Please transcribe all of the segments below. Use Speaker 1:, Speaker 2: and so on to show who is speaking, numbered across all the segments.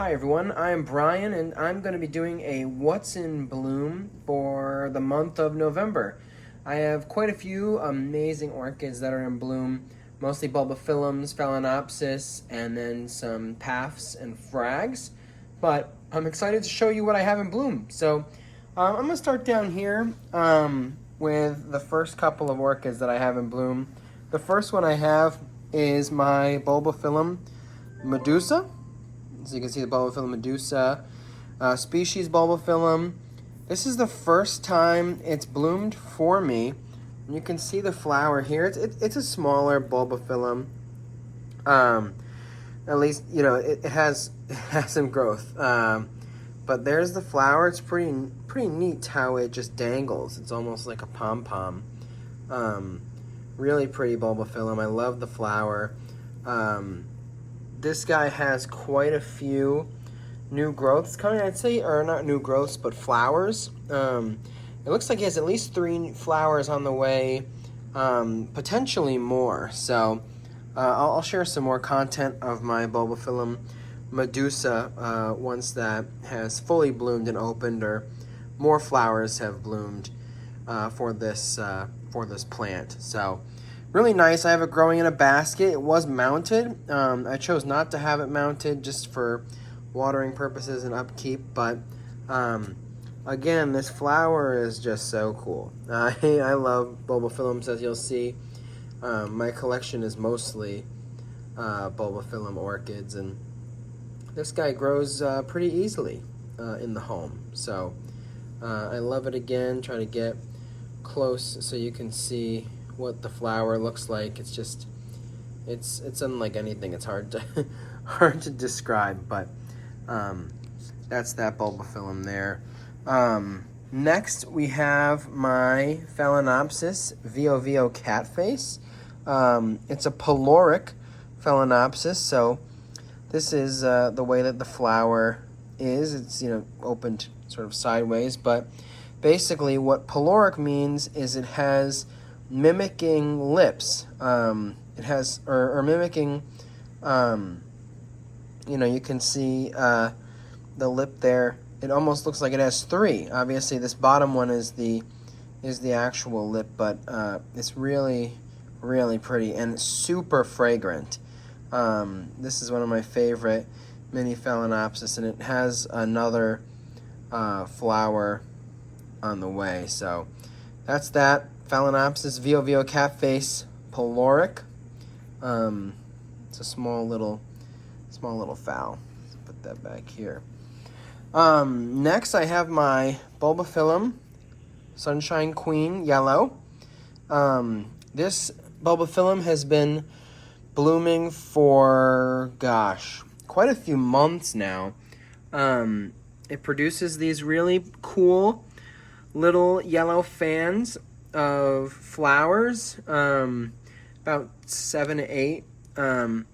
Speaker 1: Hi everyone, I'm Brian and I'm going to be doing a What's in Bloom for the month of November. I have quite a few amazing orchids that are in bloom, mostly Bulbophyllums, Phalaenopsis, and then some Paphs and Phrags. But I'm excited to show you what I have in bloom. So I'm going to start down here with the first couple of orchids that I have in bloom. The first one I have is my Bulbophyllum medusae. So you can see the Bulbophyllum medusa, species Bulbophyllum. This is the first time it's bloomed for me. And you can see the flower here. It's a smaller Bulbophyllum. At least, you know, it has some growth. But there's the flower. It's pretty neat how it just dangles. It's almost like a pom-pom. Really pretty Bulbophyllum. I love the flower. This guy has quite a few new growths coming, I'd say, or not new growths, but flowers. It looks like he has at least 3 flowers on the way, potentially more. So I'll share some more content of my Bulbophyllum medusa once that has fully bloomed and opened, or more flowers have bloomed for this plant. So really nice. I have it growing in a basket. It was mounted. I chose not to have it mounted just for watering purposes and upkeep, but again, this flower is just so cool. I love Bulbophyllums, as you'll see. My collection is mostly Bulbophyllum orchids, and this guy grows pretty easily in the home. So I love it. Again, try to get close so you can see what the flower looks like. It's just, it's unlike anything. It's hard to describe, but that's that Bulbophyllum there. Next we have my Phalaenopsis VO catface. It's a pyloric Phalaenopsis, so this is the way that the flower is. It's, you know, opened sort of sideways, but basically what pyloric means is it has mimicking lips. It has, or mimicking, you know, you can see the lip there. It almost looks like it has 3. Obviously, this bottom one is the actual lip, but it's really pretty and super fragrant. This is one of my favorite mini Phalaenopsis, and it has another flower on the way. So that's that Phalaenopsis VO catface pyloric. It's a small little fowl. Let's put that back here. Next I have my Bulbophyllum Sunshine Queen Yellow. This Bulbophyllum has been blooming for, gosh, quite a few months now. It produces these really cool little yellow fans of flowers, about 7 to 8. And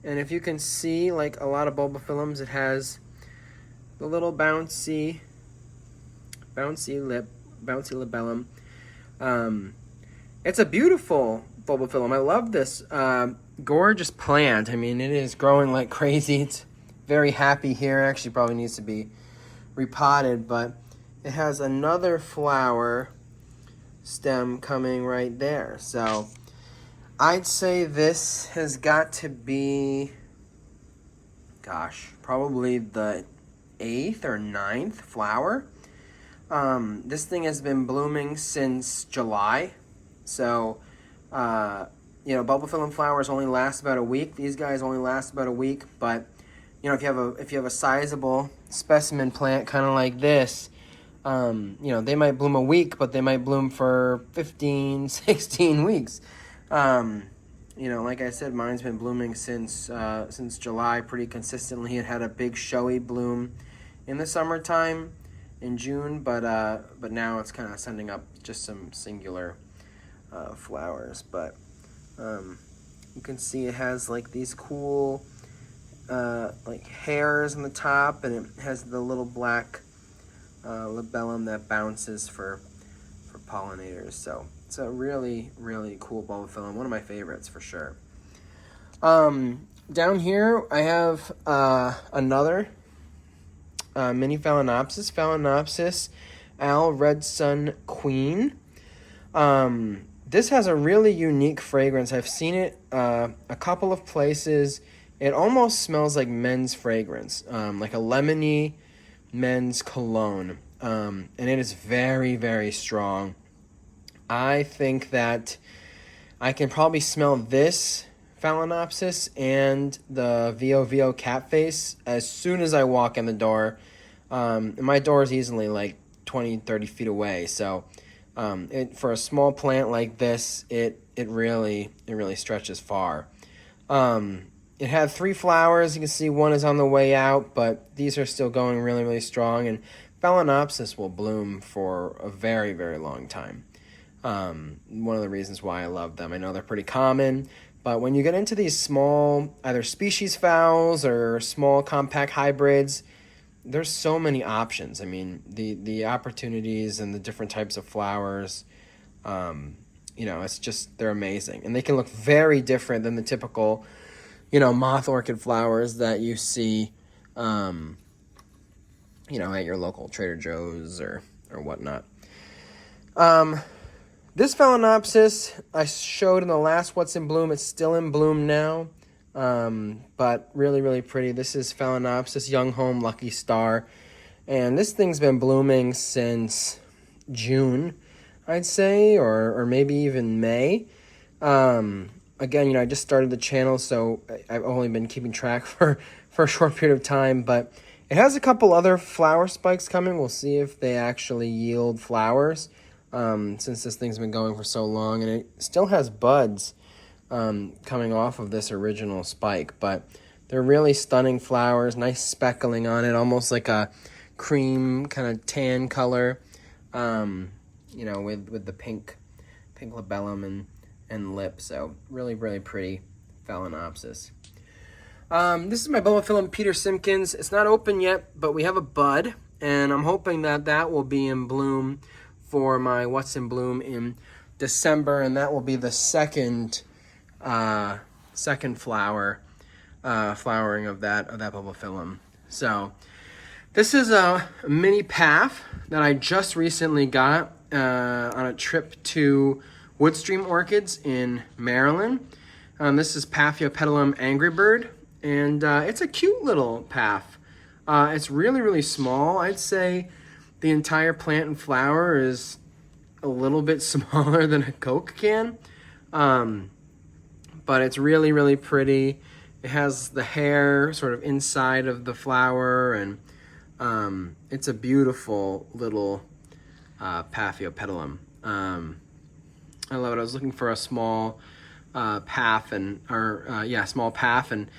Speaker 1: if you can see, like a lot of Bulbophyllums, it has the little bouncy labellum. It's a beautiful Bulbophyllum. I love this gorgeous plant. I mean, it is growing like crazy. It's very happy here. Actually, probably needs to be repotted, but it has another flower stem coming right there. So I'd say this has got to be, gosh, probably the 8th or 9th flower. This thing has been blooming since July. So, you know, Bulbophyllum flowers only last about a week. These guys only last about a week, but you know, if you have a sizable specimen plant kind of like this, you know, they might bloom a week, but they might bloom for 15, 16 weeks. You know, like I said, mine's been blooming since July pretty consistently. It had a big showy bloom in the summertime in June, but now it's kind of sending up just some singular flowers. But you can see it has like these cool like hairs on the top, and it has the little black labellum that bounces for pollinators. So it's a really cool Bulbophyllum, one of my favorites for sure. Down here I have another mini Phalaenopsis, Phalaenopsis Al Red Sun Queen. This has a really unique fragrance. I've seen it a couple of places. It almost smells like men's fragrance, like a lemony men's cologne. And it is very, very strong. I think that I can probably smell this Phalaenopsis and the VO catface as soon as I walk in the door. And my door is easily like 20, 30 feet away. So for a small plant like this, it really stretches far. It had 3 flowers. You can see one is on the way out, but these are still going really, really strong. And Phalaenopsis will bloom for a very, very long time. One of the reasons why I love them. I know they're pretty common, but when you get into these small, either species Phals or small compact hybrids, there's so many options. I mean, the opportunities and the different types of flowers, it's just, they're amazing. And they can look very different than the typical, moth orchid flowers that you see, at your local Trader Joe's or whatnot. This Phalaenopsis I showed in the last What's in Bloom. It's still in bloom now, but really, really pretty. This is Phalaenopsis Young Home Lucky Star, and this thing's been blooming since June, I'd say, or maybe even May. Again, I just started the channel, so I've only been keeping track for a short period of time, but it has a couple other flower spikes coming. We'll see if they actually yield flowers, since this thing's been going for so long, and it still has buds coming off of this original spike, but they're really stunning flowers, nice speckling on it, almost like a cream kind of tan color, with the pink labellum and lip. So really, really pretty Phalaenopsis. This is my Bulbophyllum Peter Simpkins. It's not open yet, but we have a bud, and I'm hoping that will be in bloom for my What's in Bloom in December, and that will be the second flowering of that Bulbophyllum. So this is a mini Paph that I just recently got on a trip to Woodstream Orchids in Maryland. This is Paphiopedilum Angry Bird, and it's a cute little Paph. It's really, really small. I'd say the entire plant and flower is a little bit smaller than a Coke can, but it's really, really pretty. It has the hair sort of inside of the flower, and it's a beautiful little Paphiopedilum. I love it. I was looking for a small Paph, small Paph, and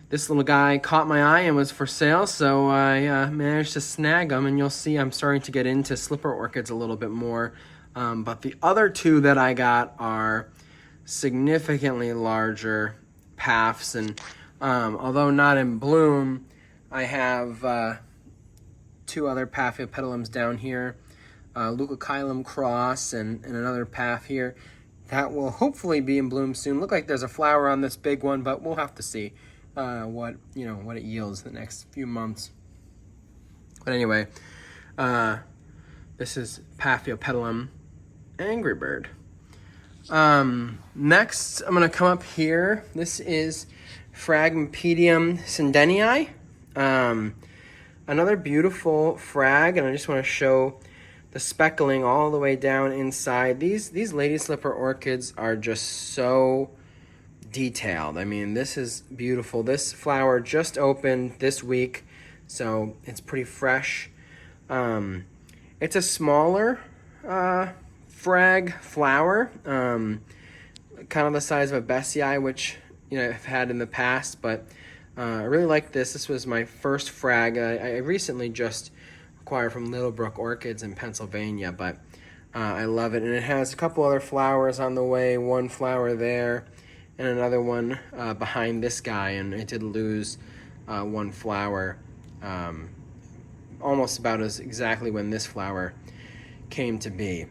Speaker 1: this little guy caught my eye and was for sale, so I managed to snag him, and you'll see I'm starting to get into slipper orchids a little bit more. But the other 2 that I got are significantly larger Paphs, and although not in bloom, I have 2 other Paphiopedilums down here, Lilacinum cross and another Paph here that will hopefully be in bloom soon. Look like there's a flower on this big one, but we'll have to see what it yields the next few months. But anyway, this is Paphiopedilum Angry Bird. Next, I'm going to come up here. This is Phragmipedium Kovachii. Another beautiful Phrag, and I just want to show the speckling all the way down inside. These lady slipper orchids are just so detailed. I mean, this is beautiful. This flower just opened this week, so it's pretty fresh. It's a smaller Phrag flower, kind of the size of a Besseyi, which I've had in the past, but I really like this. This was my first Phrag. I recently just acquired from Littlebrook Orchids in Pennsylvania, but I love it. And it has a couple other flowers on the way, one flower there and another one behind this guy, and I did lose one flower almost about as exactly when this flower came to be.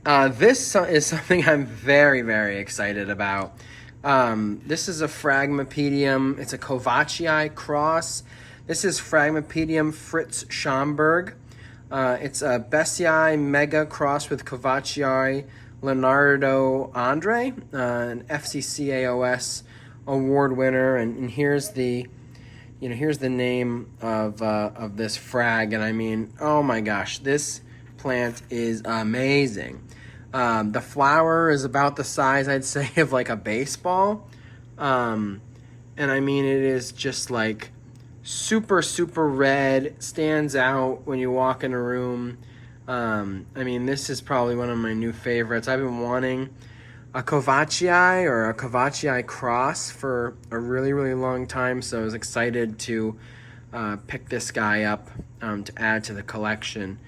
Speaker 1: This is something I'm very, very excited about. This is a Phragmipedium. It's a Kovachii cross. This is Phragmipedium Fritz Schomburg. It's a Bessii Mega crossed with Kovachii Leonardo Andre, an FCCAOS award winner, and here's the name of this frag, and I mean, oh my gosh, this plant is amazing. The flower is about the size, I'd say, of like a baseball, and I mean, it is just like super red, stands out when you walk in a room. I mean, this is probably one of my new favorites. I've been wanting a Kovachii or a Kovachii cross for a really long time, so I was excited to pick this guy up to add to the collection.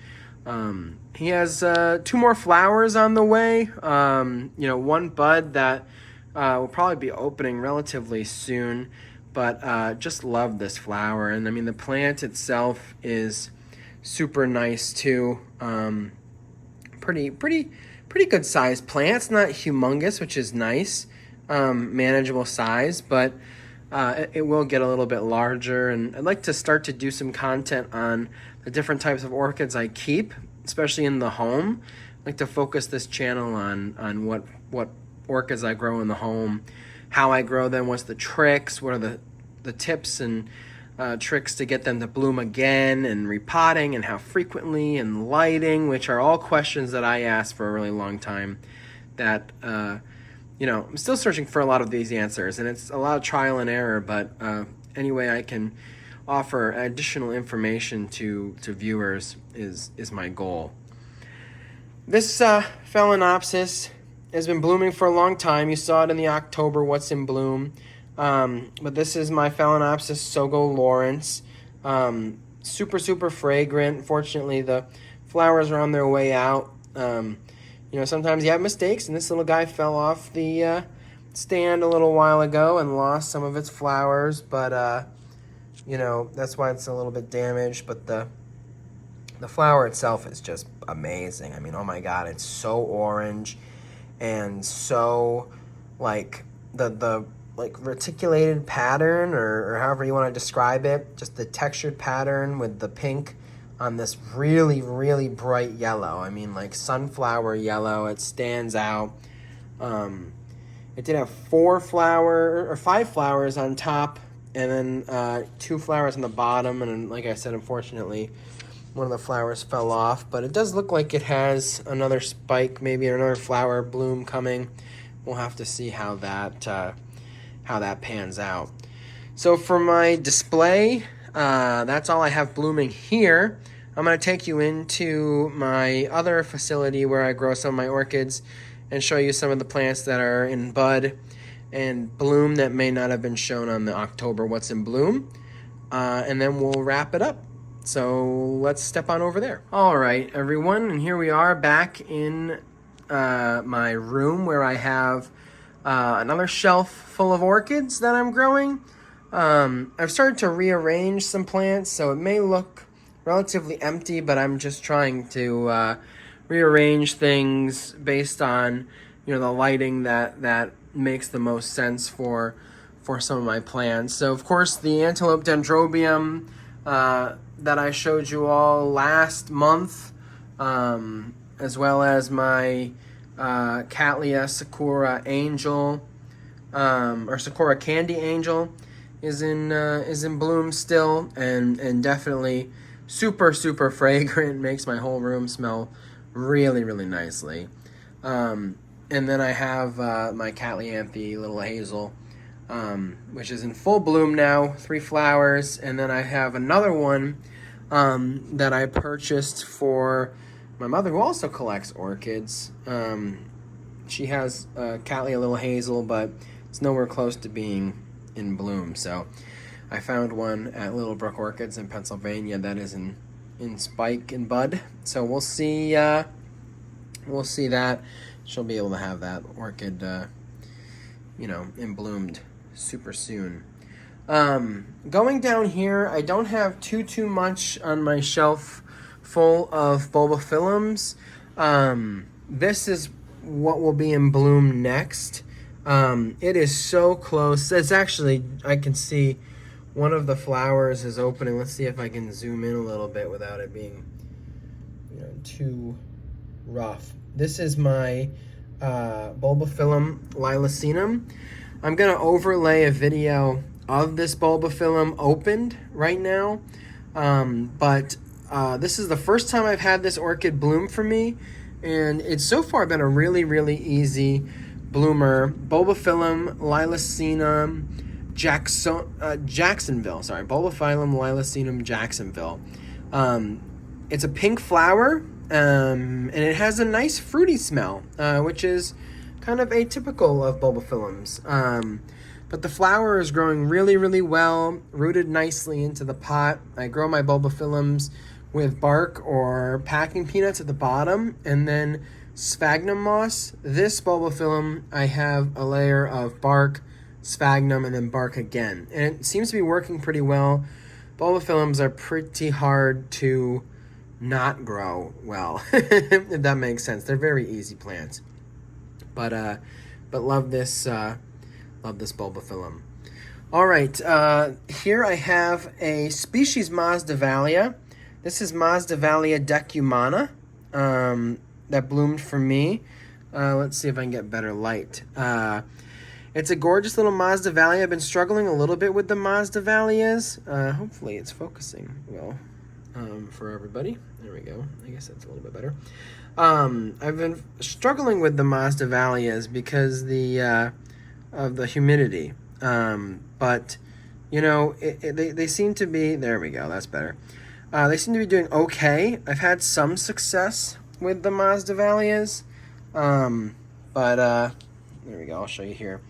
Speaker 1: He has 2 more flowers on the way, one bud that will probably be opening relatively soon, but just love this flower. And I mean, the plant itself is super nice too. Pretty good sized plant. It's not humongous, which is nice. Manageable size, but it will get a little bit larger. And I'd like to start to do some content on the different types of orchids I keep, especially in the home. I'd like to focus this channel on what orchids I grow in the home, how I grow them, what's the tricks, what are the tips and tricks to get them to bloom again, and repotting, and how frequently, and lighting, which are all questions that I asked for a really long time that, I'm still searching for a lot of these answers, and it's a lot of trial and error, but any way I can offer additional information to viewers is my goal. This Phalaenopsis has been blooming for a long time. You saw it in the October What's in Bloom. But this is my Phalaenopsis Sogo Lawrence. Super fragrant. Fortunately, the flowers are on their way out. Sometimes you have mistakes, and this little guy fell off the stand a little while ago and lost some of its flowers, but that's why it's a little bit damaged. But the flower itself is just amazing. I mean, oh my god, it's so orange and so like the reticulated pattern, or however you want to describe it, just the textured pattern with the pink on this really bright yellow. I mean, like sunflower yellow. It stands out. It did have 5 flowers on top, and then 2 flowers on the bottom, and like I said, unfortunately one of the flowers fell off, but it does look like it has another spike, maybe another flower bloom coming. We'll have to see how that pans out. So for my display, that's all I have blooming here. I'm going to take you into my other facility where I grow some of my orchids and show you some of the plants that are in bud and bloom that may not have been shown on the October What's in Bloom. And then we'll wrap it up. So let's step on over there. All right, everyone, and here we are back in my room where I have another shelf full of orchids that I'm growing. I've started to rearrange some plants, so it may look relatively empty, but I'm just trying to rearrange things based on the lighting that makes the most sense for some of my plants. So of course the antelope dendrobium that I showed you all last month, as well as my Cattleya Sakura Angel, or Sakura Candy Angel, is in bloom still, and definitely super fragrant. Makes my whole room smell really nicely. And then I have my Cattleyanthe Little Hazel, which is in full bloom now, 3 flowers, and then I have another one that I purchased for my mother, who also collects orchids. She has Cattleya Little Hazel, but it's nowhere close to being in bloom. So I found one at Little Brook Orchids in Pennsylvania that is in spike and bud. So we'll see that. She'll be able to have that orchid, in bloomed super soon. Going down here, I don't have too much on my shelf full of Bulbophyllums. This is what will be in bloom next. It is so close. It's actually, I can see one of the flowers is opening. Let's see if I can zoom in a little bit without it being, too rough. This is my Bulbophyllum lilacinum. I'm gonna overlay a video of this Bulbophyllum opened right now, but this is the first time I've had this orchid bloom for me, and it's so far been a really, really easy bloomer. Bulbophyllum lilacinum Jacksonville. Sorry, Bulbophyllum lilacinum Jacksonville. It's a pink flower, and it has a nice fruity smell, which is kind of atypical of Bulbophyllums. But the flower is growing really, really well, rooted nicely into the pot. I grow my Bulbophyllums with bark or packing peanuts at the bottom, and then sphagnum moss. This Bulbophyllum, I have a layer of bark, sphagnum, and then bark again. And it seems to be working pretty well. Bulbophyllums are pretty hard to not grow well, if that makes sense. They're very easy plants. But love this Bulbophyllum. All right, here I have a species Masdevallia. This is Masdevallia decumana that bloomed for me. Let's see if I can get better light. It's a gorgeous little Masdevallia. I've been struggling a little bit with the Masdevallias. Hopefully it's focusing well for everybody. There we go. I guess that's a little bit better. I've been struggling with the Masdevallias because of the humidity. But, they seem to be... There we go. That's better. They seem to be doing okay. I've had some success with the Masdevallias. But there we go. I'll show you here.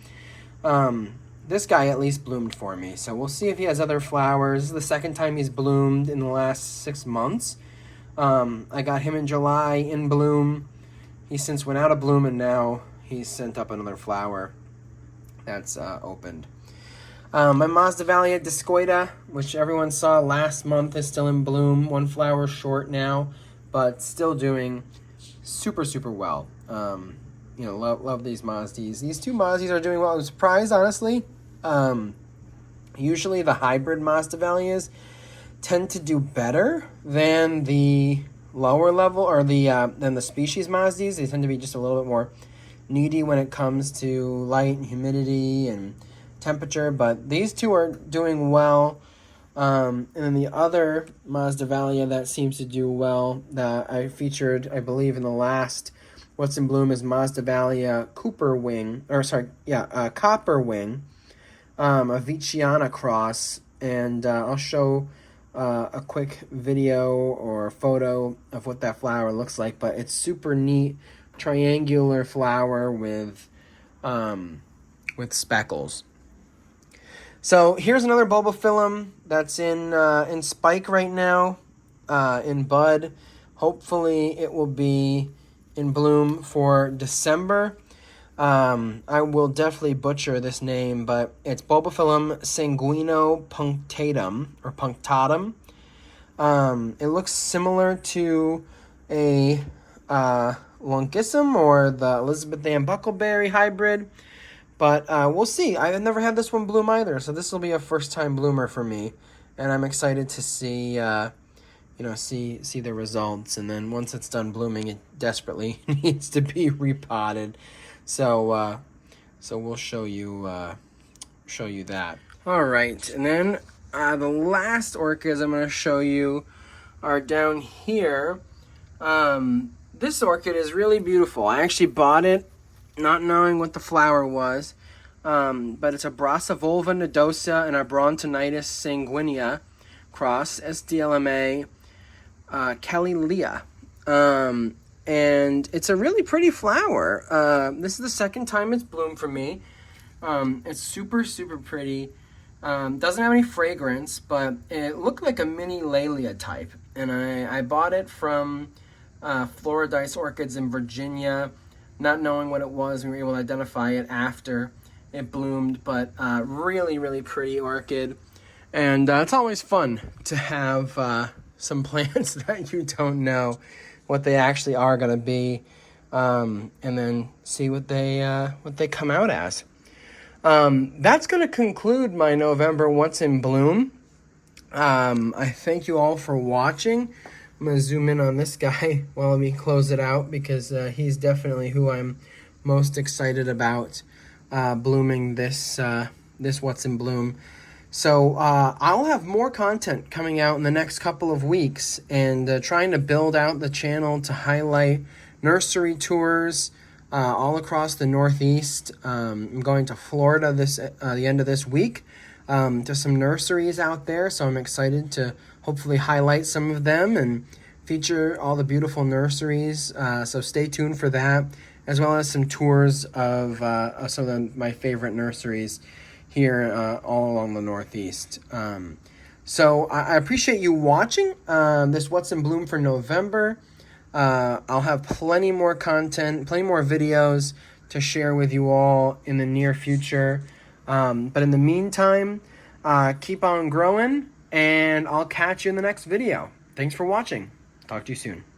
Speaker 1: This guy at least bloomed for me. So we'll see if he has other flowers. This is the second time he's bloomed in the last 6 months. I got him in July in bloom. He since went out of bloom, and now he's sent up another flower that's opened. My Masdevallia discoida, which everyone saw last month, is still in bloom. One flower short now, but still doing super, super well. Love these Masdes. These two Masdes are doing well. I'm surprised, honestly. Usually the hybrid Masdevallias tend to do better than the lower level, or than the species Masdes. They tend to be just a little bit more needy when it comes to light and humidity and temperature, but these two are doing well. And then the other Masdevallia that seems to do well, that I featured, I believe, in the last What's in Bloom, is Masdevallia Copperwing, a Veitchiana cross, and I'll show a quick video or photo of what that flower looks like, but it's super neat, triangular flower with speckles. So here's another Bulbophyllum that's in spike right now, in bud. Hopefully it will be in bloom for December. I will definitely butcher this name, but it's Bulbophyllum sanguino-punctatum, or punctatum. It looks similar to a Longissum or the Elizabeth Ann Buckleberry hybrid, but we'll see. I've never had this one bloom either, so this will be a first-time bloomer for me, and I'm excited to see see the results. And then once it's done blooming, it desperately needs to be repotted. So we'll show you that. All right, and then the last orchids I'm going to show you are down here. This orchid is really beautiful. I actually bought it not knowing what the flower was, but it's a Brassavola nodosa and a Brontonitis sanguinea cross, SDLMA Calilea. And it's a really pretty flower. This is the second time it's bloomed for me. It's super, super pretty. Doesn't have any fragrance, but it looked like a mini Laelia type. And I bought it from Floridise Orchids in Virginia, not knowing what it was. We were able to identify it after it bloomed, but really, really pretty orchid. And it's always fun to have some plants that you don't know what they actually are going to be, and then see what they come out as. That's going to conclude my November What's in Bloom. I thank you all for watching. I'm going to zoom in on this guy. Well, let me close it out because he's definitely who I'm most excited about blooming this What's in Bloom. So I'll have more content coming out in the next couple of weeks, and trying to build out the channel to highlight nursery tours all across the Northeast. I'm going to Florida the end of this week to some nurseries out there, so I'm excited to hopefully highlight some of them and feature all the beautiful nurseries. So stay tuned for that, as well as some tours of some of my favorite nurseries here all along the Northeast. So I appreciate you watching this What's in Bloom for November. I'll have plenty more content, plenty more videos to share with you all in the near future. But in the meantime, keep on growing, and I'll catch you in the next video. Thanks for watching. Talk to you soon.